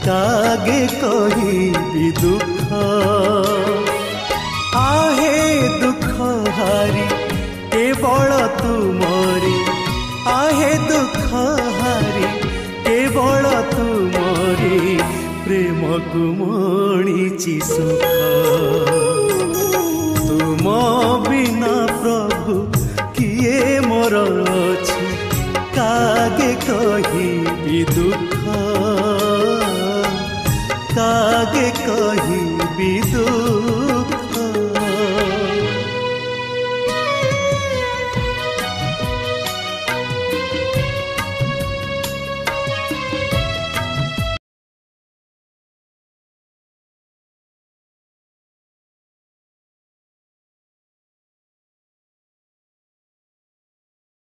कागे कहिबी दुख आहे दुख हारी केवल तुमरी आहे दुख हारी केवल तुमरी प्रेम को मणिची सुख